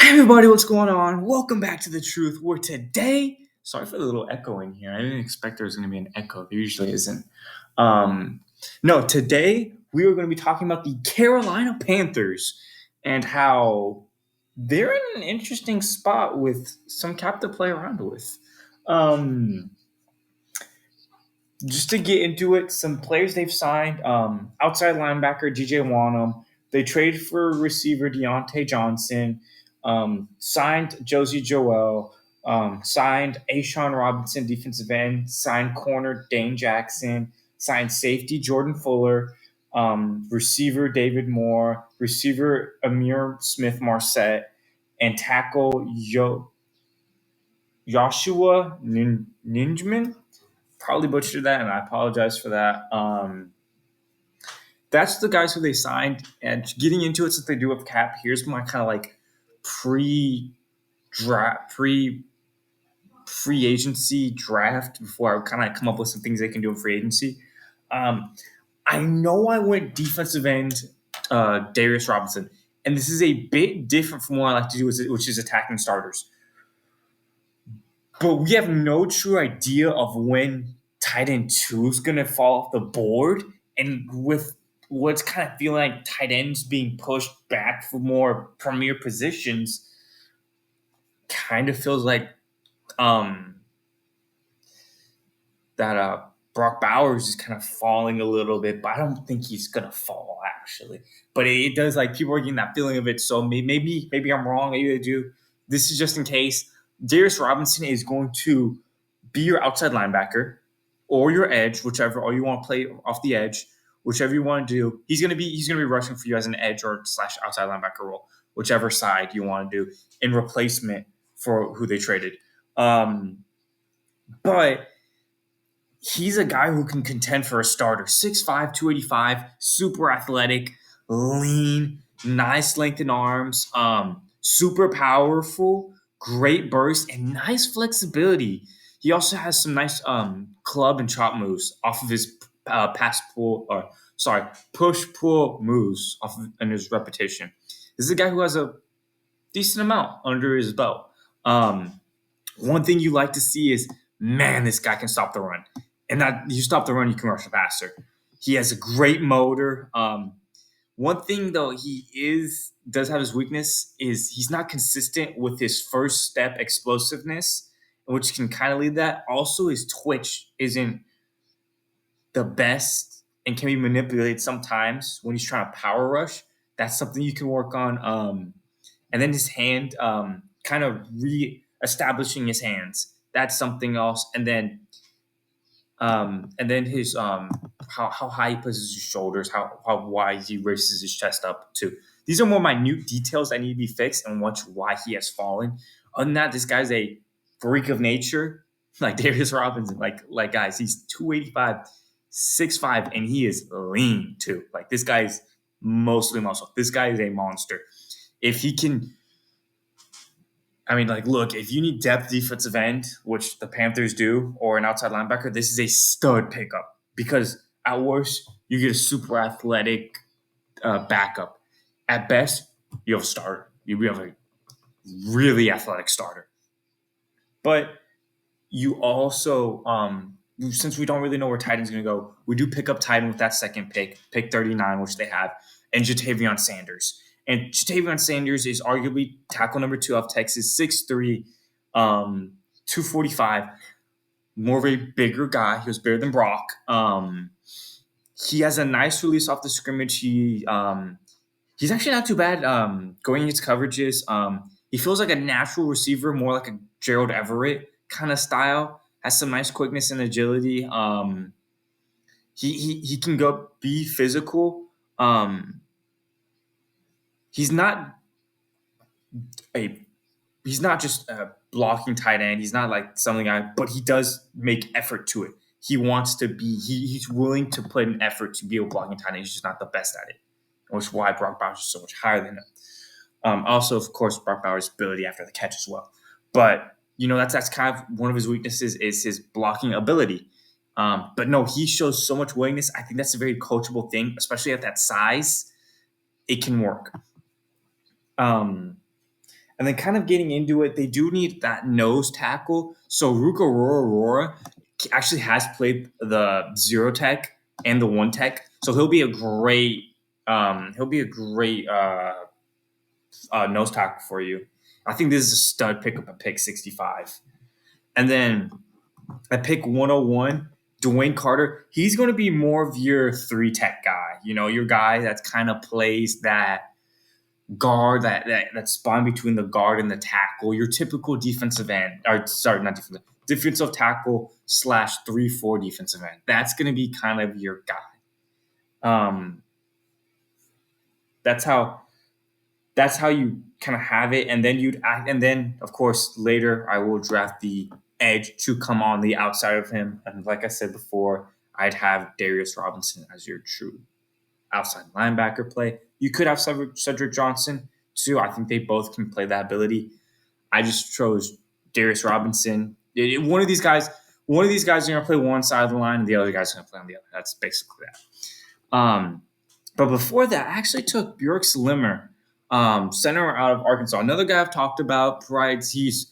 Everybody, what's going on? Welcome back to The Truth, where today, sorry for the little echo in here. I didn't expect there was going to be an echo. There usually isn't. Um, no, today we are going to be talking about the Carolina Panthers and how they're in an interesting spot with some cap to play around with. Um, just to get into it, some players they've signed, outside linebacker DJ Wanham. They traded for receiver Deontay Johnson, signed Josie Joel, signed Ashawn Robinson, defensive end, signed corner Dane Jackson, signed safety Jordan Fuller, receiver David Moore, receiver Amir Smith Marset, and tackle Joshua Ninjman. Probably butchered that, and I apologize for that. That's the guys who they signed. And getting into it, since they do have cap, here's my kind of like pre-draft, free agency draft before I kind of come up with some things they can do in free agency. I know I went defensive end, Darius Robinson, and this is a bit different from what I like to do, which is attacking starters. But we have no true idea of when tight end 2 is going to fall off the board. And with what's kind of feeling like tight ends being pushed back for more premier positions, kind of feels like that Brock Bowers is kind of falling a little bit, but I don't think he's going to fall, actually. But it does, like, people are getting that feeling of it. So maybe I'm wrong. Maybe I do. This is just in case. Darius Robinson is going to be your outside linebacker or your edge, whichever, or you want to play off the edge, whichever you want to do. He's going to be rushing for you as an edge or / outside linebacker role, whichever side you want to do in replacement for who they traded. But he's a guy who can contend for a starter. 6'5", 285, super athletic, lean, nice length in arms, super powerful, great burst, and nice flexibility. He also has some nice club and chop moves off of his push-pull moves off of, in his repetition. This is a guy who has a decent amount under his belt. One thing you like to see is, man, this guy can stop the run. And that you stop the run, you can rush faster. He has a great motor. One thing though, does have his weakness is he's not consistent with his first step explosiveness, which can kind of lead that. Also, his twitch isn't the best and can be manipulated sometimes when he's trying to power rush. That's something you can work on. And then his hand, kind of re-establishing his hands. That's something else. And then his how high he places his shoulders, how wide he raises his chest up too. These are more minute details that need to be fixed, and why he has fallen. Other than that, this guy's a freak of nature, like Darius Robinson. Like guys, he's 285, 6'5", and he is lean too. Like this guy's mostly muscle. This guy is a monster. If he can. Look, if you need depth defensive end, which the Panthers do, or an outside linebacker, this is a stud pickup because at worst, you get a super athletic backup. At best, you have a starter. You have a really athletic starter. But you also, since we don't really know where tight end's going to go, we do pick up tight end with that second pick 39, which they have, and Jatavion Sanders. And Jatavion Sanders is arguably tackle number 2 off Texas, 6'3", 245. More of a bigger guy. He was bigger than Brock. He has a nice release off the scrimmage. He's actually not too bad going against coverages. He feels like a natural receiver, more like a Gerald Everett kind of style. Has some nice quickness and agility. He can go be physical. He's not just a blocking tight end. He's not like something but he does make effort to it. He wants to be. He's willing to put an effort to be a blocking tight end. He's just not the best at it, which is why Brock Bowers is so much higher than him. Also, of course, Brock Bowers' ability after the catch as well. But that's kind of one of his weaknesses is his blocking ability. But no, he shows so much willingness. I think that's a very coachable thing, especially at that size. It can work. And And then kind of getting into it, they do need that nose tackle. So Ruka Rora actually has played the 0 tech and the 1 tech. So he'll be a great nose tackle for you. I think this is a stud pickup at pick 65. And then at pick 101, Dwayne Carter, he's going to be more of your 3 tech guy. Your guy that kind of plays that guard, that spot between the guard and the tackle, your typical defensive end, or sorry, not defensive tackle / 3-4 defensive end. That's going to be kind of your guy. That's how you kind of have it, and then of course later I will draft the edge to come on the outside of him, and like I said before, I'd have Darius Robinson as your true outside linebacker play. You could have Cedric Johnson too. I think they both can play that ability. I just chose Darius Robinson. One of these guys are going to play one side of the line, and the other guy's going to play on the other. That's basically that. But before that, I actually took Bjork Slimmer, center out of Arkansas. Another guy I've talked about. He's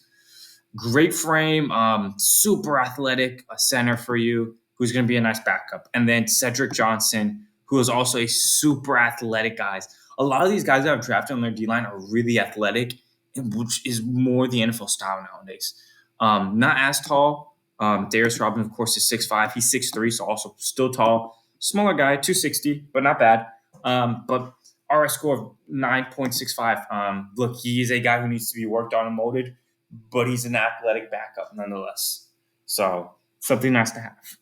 great frame, super athletic, a center for you, who's going to be a nice backup. And then Cedric Johnson, who is also a super athletic guy. A lot of these guys that I've drafted on their D-line are really athletic, which is more the NFL style nowadays. Not as tall. Darius Robinson, of course, is 6'5". He's 6'3", so also still tall. Smaller guy, 260, but not bad. But RS score of 9.65. Look, he is a guy who needs to be worked on and molded, but he's an athletic backup nonetheless. So something nice to have.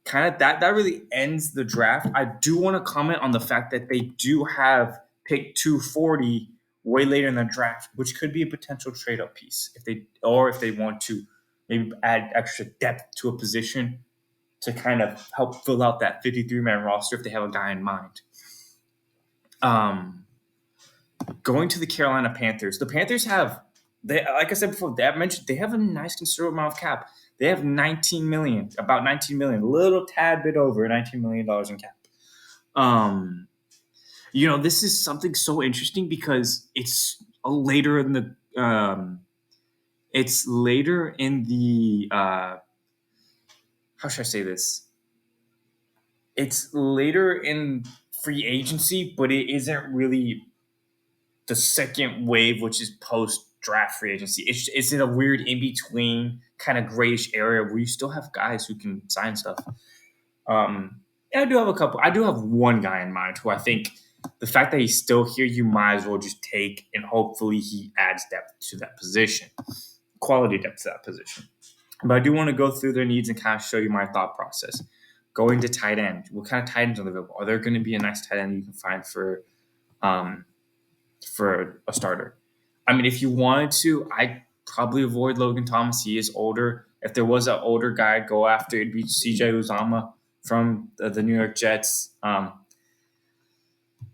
Kind of that really ends the draft. I do want to comment on the fact that they do have pick 240 way later in the draft, which could be a potential trade-up piece if they want to maybe add extra depth to a position to kind of help fill out that 53-man roster if they have a guy in mind. Going to the Carolina Panthers. The Panthers like I said before, they have a nice considerable amount of cap. They have about $19 million, a little tad bit over $19 million in cap. This is something so interesting because it's later in the how should I say this? It's later in free agency, but it isn't really the second wave, which is post-draft free agency. It's in a weird in-between kind of grayish area where you still have guys who can sign stuff. I do have a couple. I do have one guy in mind who I think the fact that he's still here, you might as well just take, and hopefully he adds depth to that position, quality depth to that position. But I do want to go through their needs and kind of show you my thought process. Going to tight end. What kind of tight ends are available? Are there going to be a nice tight end you can find for a starter? I mean, if you wanted to, I'd probably avoid Logan Thomas. He is older. If there was an older guy I'd go after, it'd be CJ Uzomah from the New York Jets.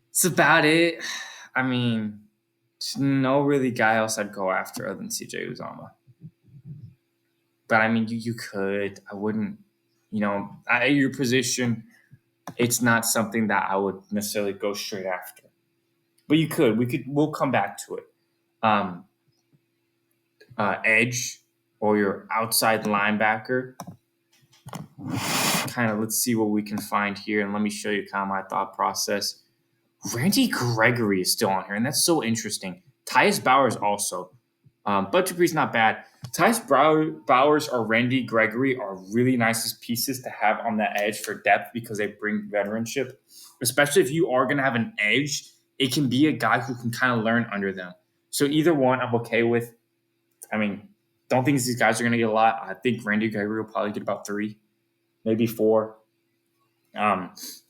It's about it. I mean, there's no really guy else I'd go after other than CJ Uzomah. But I mean, you could. I wouldn't. At your position, it's not something that I would necessarily go straight after. But you could. We'll come back to it. Edge or your outside linebacker. Kind of, let's see what we can find here, and let me show you kind of my thought process. Randy Gregory is still on here, and that's so interesting. Tyus Bowers also. Butcher Bree's not bad. Tyus Bowers or Randy Gregory are really nice pieces to have on that edge for depth because they bring veteranship. Especially if you are going to have an edge, it can be a guy who can kind of learn under them. So either one I'm okay with. I mean, don't think these guys are going to get a lot. I think Randy Gregory will probably get about 3, maybe 4.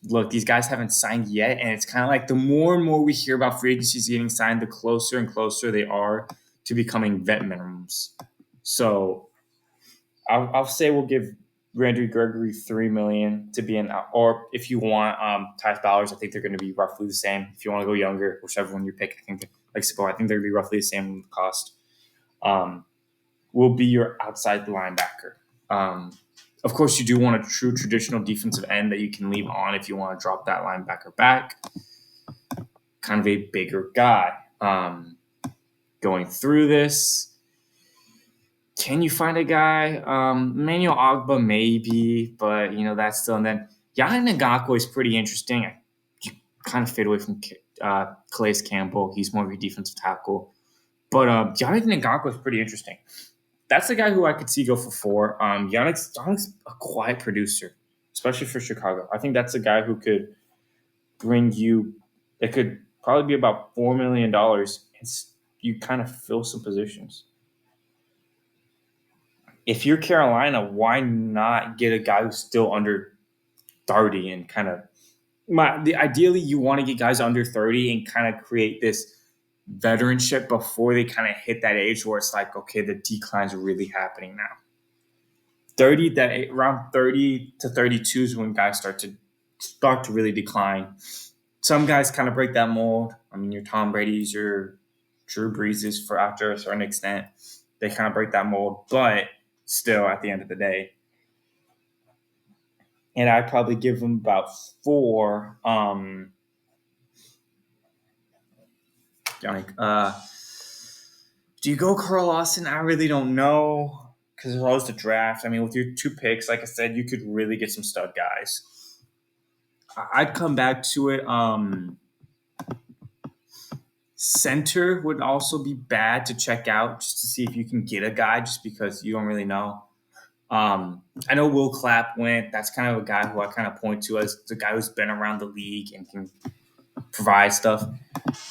Look, these guys haven't signed yet, and it's kind of like the more and more we hear about free agencies getting signed, the closer and closer they are to becoming vet minimums. So I'll say we'll give Randy Gregory $3 million to be or if you want Tyus Bowers, I think they're going to be roughly the same. If you want to go younger, whichever one you pick, I think they're going to be roughly the same cost. Will be your outside linebacker. Of course, you do want a true traditional defensive end that you can leave on if you want to drop that linebacker back. kind of a bigger guy. Going through this, can you find a guy? Manuel Ogba, maybe, but that's still. And then Yannick Ngakoue is pretty interesting. You kind of fade away from Calais Campbell. He's more of a defensive tackle, but Yannick Ngakoue is pretty interesting. That's the guy who I could see go for 4. Yannick's a quiet producer, especially for Chicago. I think that's a guy who could bring you. It could probably be about $4 million, and you kind of fill some positions. If you're Carolina, why not get a guy who's still under 30 and kind of ideally you want to get guys under 30 and kind of create this veteranship before they kind of hit that age where it's like, okay, the decline's really happening now. Around 30 to 32 is when guys start to really decline. Some guys kind of break that mold. I mean, your Tom Brady's, your Drew Breeses for after a certain extent, they kind of break that mold, but still at the end of the day. And I'd probably give them about 4. Do you go Carl Lawson? I really don't know because there's always the draft. I mean, with your 2 picks, like I said, you could really get some stud guys. I'd come back to it. Center would also be bad to check out just to see if you can get a guy just because you don't really know. I know Will Clapp went. That's kind of a guy who I kind of point to as the guy who's been around the league and can provide stuff.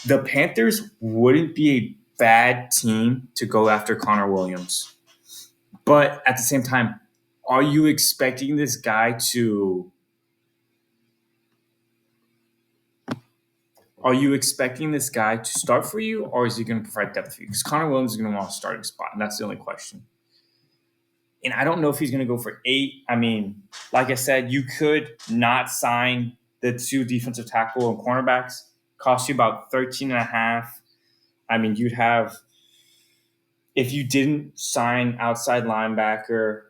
The Panthers wouldn't be a bad team to go after Connor Williams. But at the same time, are you expecting this guy to start for you, or is he going to provide depth for you? Because Connor Williams is going to want a starting spot, and that's the only question. And I don't know if he's going to go for 8. I mean, like I said, you could not sign the 2 defensive tackle and cornerbacks. Cost you about 13.5. I mean, you'd have, if you didn't sign outside linebacker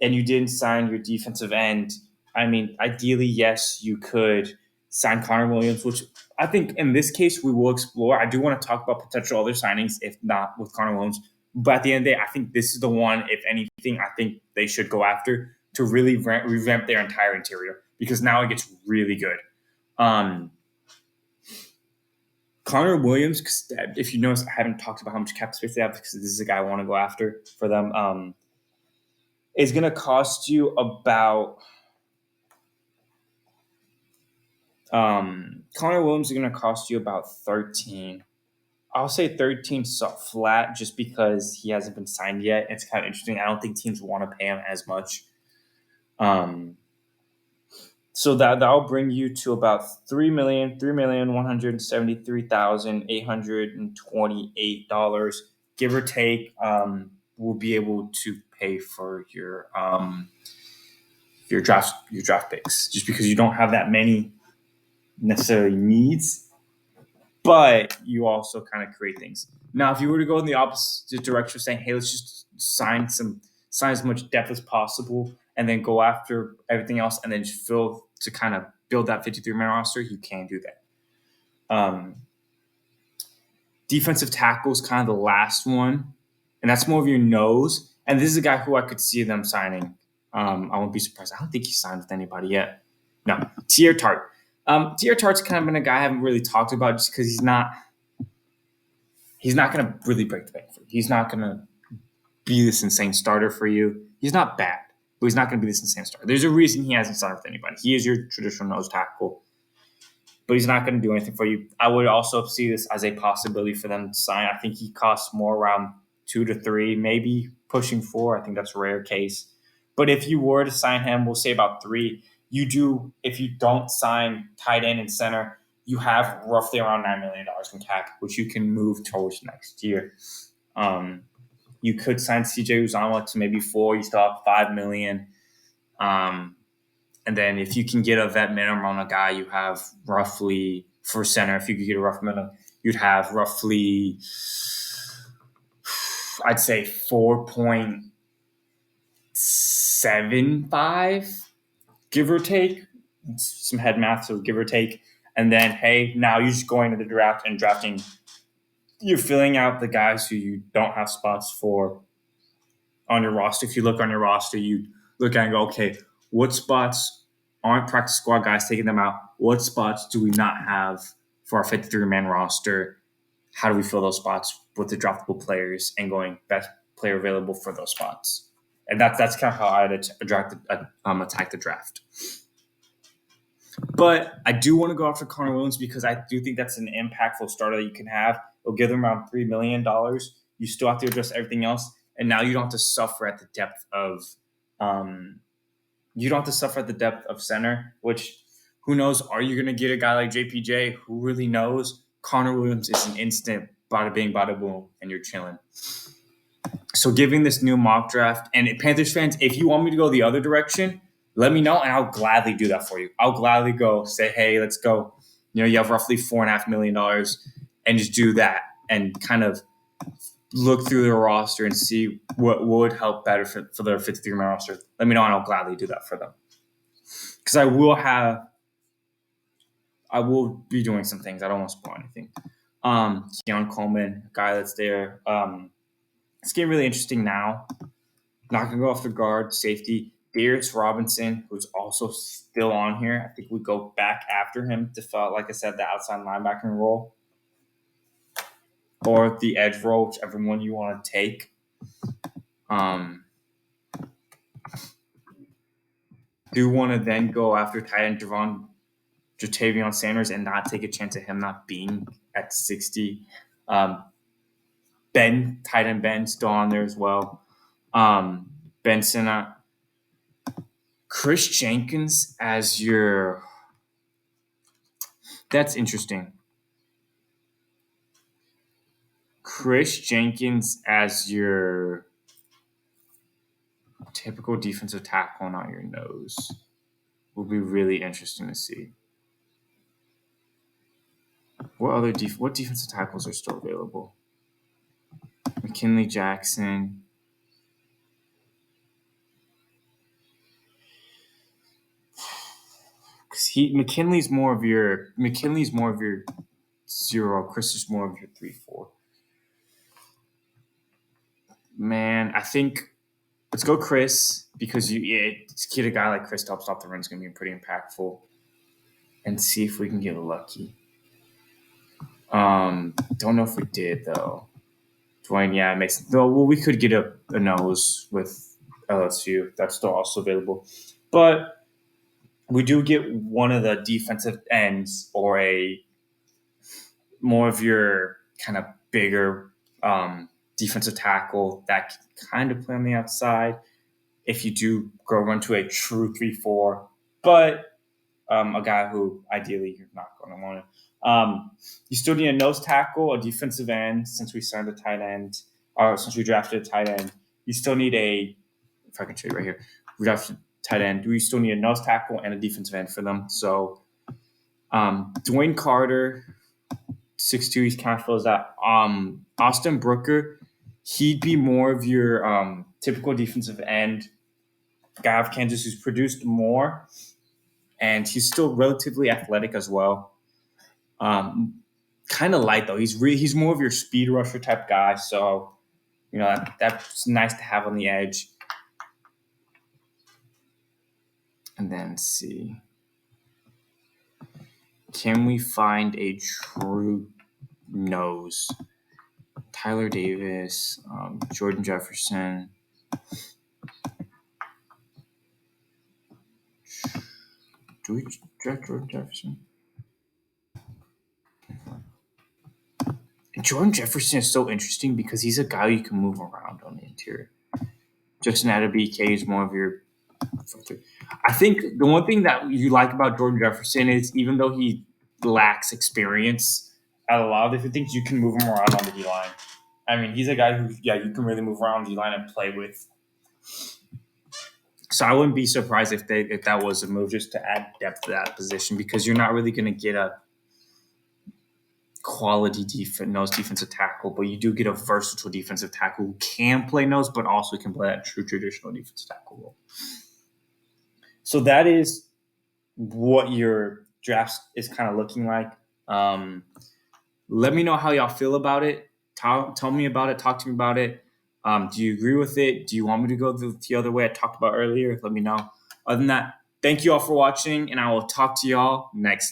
and you didn't sign your defensive end, I mean, ideally, yes, you could sign Connor Williams, which I think in this case we will explore. I do want to talk about potential other signings, if not with Connor Williams. But at the end of the day, I think this is the one, if anything, I think they should go after to really revamp their entire interior because now it gets really good. Connor Williams, because if you notice, I haven't talked about how much cap space they have because this is a guy I want to go after for them. Is going to cost you about Connor Williams is going to cost you about 13. I'll say 13 flat just because he hasn't been signed yet. It's kind of interesting. I don't think teams want to pay him as much. So that'll bring you to about $3,173,828, give or take. Will be able to pay for your draft picks just because you don't have that many necessarily needs, but you also kind of create things. Now, if you were to go in the opposite direction, saying, "Hey, let's just sign as much depth as possible, and then go after everything else, and then just fill to kind of build that 53-man roster," you can do that. Defensive tackle is kind of the last one, and that's more of your nose. And this is a guy who I could see them signing. I won't be surprised. I don't think he signed with anybody yet. No, Tier Tart. Tier Tart's kind of been a guy I haven't really talked about just because he's not going to really break the bank for you. He's not going to be this insane starter for you. He's not bad, but he's not going to be this insane starter. There's a reason he hasn't signed with anybody. He is your traditional nose tackle, but he's not going to do anything for you. I would also see this as a possibility for them to sign. I think he costs more around 2 to 3, maybe pushing 4. I think that's a rare case. But if you were to sign him, we'll say about 3. If you don't sign tight end and center, you have roughly around $9 million in cap, which you can move towards next year. You could sign CJ Uzomah to maybe 4. You still have $5 million. And then if you can get a vet minimum on a guy, you have roughly, for center, if you could get a rough minimum, you'd have roughly, I'd say 4.75, give or take. Some head math, so give or take. And then, hey, now you're just going to the draft and drafting. You're filling out the guys who you don't have spots for on your roster. If you look on your roster, you look at and go, okay, what spots aren't practice squad guys taking them out? What spots do we not have for our 53-man roster? How do we fill those spots with the draftable players and going best player available for those spots? And that's kind of how I'd attack the draft. But I do want to go after Connor Williams because I do think that's an impactful starter that you can have. It'll give them around $3 million. You still have to address everything else, and now you don't have to suffer at the depth of center. Which, who knows? Are you going to get a guy like JPJ? Who really knows? Connor Williams is an instant bada bing, bada boom, and you're chilling. So, giving this new mock draft, and Panthers fans, if you want me to go the other direction, let me know, and I'll gladly do that for you. I'll gladly go say, hey, let's go. You have roughly $4.5 million, and just do that and kind of look through their roster and see what would help better for their 53-man roster. Let me know, and I'll gladly do that for them. Because I will be doing some things. I don't want to spoil anything. Keon Coleman, guy that's there. It's getting really interesting now. Not going to go off the guard, safety. Darius Robinson, who's also still on here. I think we go back after him to fill, like I said, the outside linebacking role or the edge role, whichever one you want to take. Do want to then go after tight end Jatavion Sanders and not take a chance of him not being at 60. Tight end Ben still on there as well. Benson, Chris Jenkins as your. That's interesting. Chris Jenkins as your typical defensive tackle, not your nose, will be really interesting to see. What defensive tackles are still available? McKinley Jackson. McKinley's more of your 0. Chris is more of your 3-4. Man, I think let's go Chris because to get a guy like Chris to help stop the run is going to be pretty impactful, and see if we can get lucky. Don't know if we did though. Dwayne, yeah, it makes though. Well, we could get a nose with LSU. That's still also available, but we do get one of the defensive ends or a more of your kind of bigger defensive tackle that can kind of play on the outside if you do go run to a true 3-4, but a guy who ideally you're not going to want to. You still need a nose tackle, a defensive end, since we signed a tight end, or since we drafted a tight end. You still need if I can show you right here, we drafted tight end. We still need a nose tackle and a defensive end for them. So Dwayne Carter, 6'2", he's kind of fills that. Austin Brooker, he'd be more of your typical defensive end guy of Kansas who's produced more, and he's still relatively athletic as well. Kind of light though. He's more of your speed rusher type guy, so that's nice to have on the edge. And then see, can we find a true nose? Tyler Davis, Jordan Jefferson. Do we draft Jordan Jefferson? And Jordan Jefferson is so interesting because he's a guy you can move around on the interior. Justin Adebike is more of your. I think the one thing that you like about Jordan Jefferson is even though he lacks experience at a lot of different things, you can move him around on the D-line. I mean, he's a guy who, you can really move around the D-line and play with. So I wouldn't be surprised if that was a move just to add depth to that position because you're not really going to get a quality nose defensive tackle, but you do get a versatile defensive tackle who can play nose, but also can play that true traditional defensive tackle role. So that is what your draft is kind of looking like. Let me know how y'all feel about it. Tell me about it. Talk to me about it. Do you agree with it? Do you want me to go the other way I talked about earlier? Let me know. Other than that, thank you all for watching, and I will talk to y'all next time.